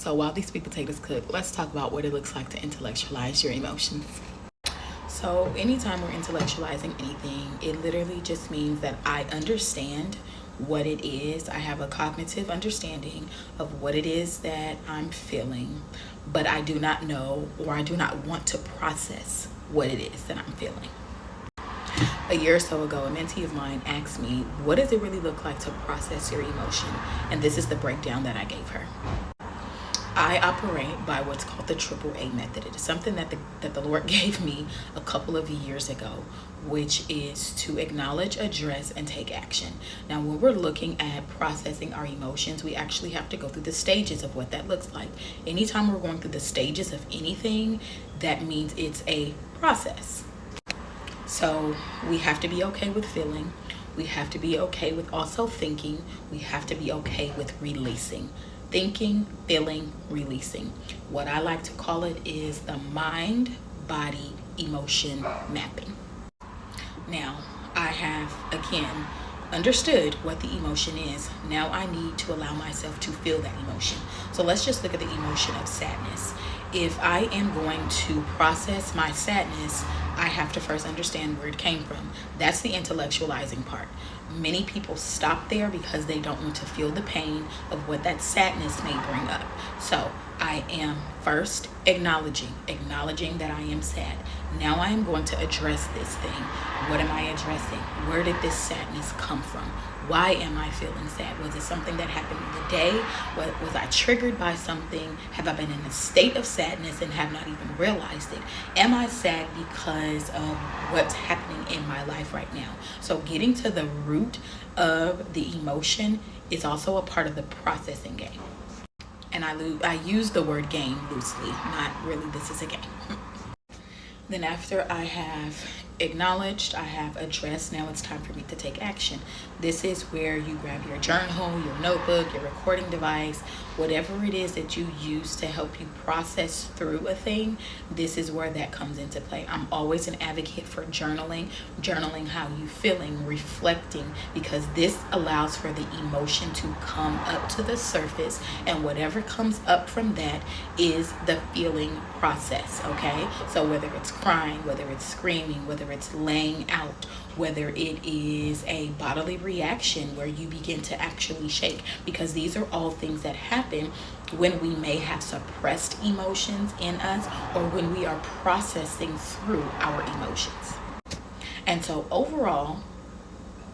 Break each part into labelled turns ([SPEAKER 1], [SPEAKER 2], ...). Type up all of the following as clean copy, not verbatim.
[SPEAKER 1] So while these sweet potatoes cook, let's talk about what it looks like to intellectualize your emotions. So anytime we're intellectualizing anything, it literally just means that I understand what it is. I have a cognitive understanding of what it is that I'm feeling, but I do not know, or I do not want to process what it is that I'm feeling. A year or so ago, a mentee of mine asked me, what does it really look like to process your emotion? And this is the breakdown that I gave her. I operate by what's called the AAA method. It is something that the Lord gave me a couple of years ago, which is to acknowledge, address, and take action. Now, when we're looking at processing our emotions, we actually have to go through the stages of what that looks like. Anytime we're going through the stages of anything, that means it's a process. So we have to be okay with feeling. We have to be okay with also thinking. We have to be okay with releasing. Thinking, feeling, releasing. What I like to call it is the mind, body, emotion mapping. Now, I have, again, understood what the emotion is. Now I need to allow myself to feel that emotion. So let's just look at the emotion of sadness. If I am going to process my sadness, I have to first understand where it came from. That's the intellectualizing part. Many people stop there because they don't want to feel the pain of what that sadness may bring up. So I am first acknowledging that I am sad. Now I am going to address this thing. What am I addressing? Where did this sadness come from? Why am I feeling sad? Was it something that happened in the day? Was I triggered by something? Have I been in a state of sadness and have not even realized it? Am I sad because of what's happening in my life right now? So getting to the root of the emotion is also a part of the processing game. And I use the word game loosely, not really this is a game. Then after I have acknowledged, I have addressed, now it's time for me to take action. This is where you grab your journal, your notebook, your recording device, whatever it is that you use to help you process through a thing. This is where that comes into play. I'm always an advocate for journaling how you feeling, reflecting, because this allows for the emotion to come up to the surface, and whatever comes up from that is the feeling process, okay? So whether it's crying, whether it's screaming, whether it's laying out, whether it is a bodily reaction where you begin to actually shake, because these are all things that happen when we may have suppressed emotions in us, or when we are processing through our emotions. And so overall,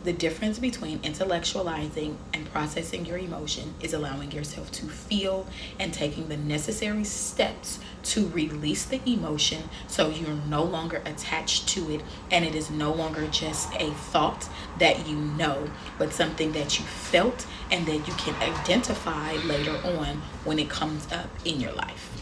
[SPEAKER 1] the difference between intellectualizing and processing your emotion is allowing yourself to feel and taking the necessary steps to release the emotion, so you're no longer attached to it, and it is no longer just a thought that you know, but something that you felt and that you can identify later on when it comes up in your life.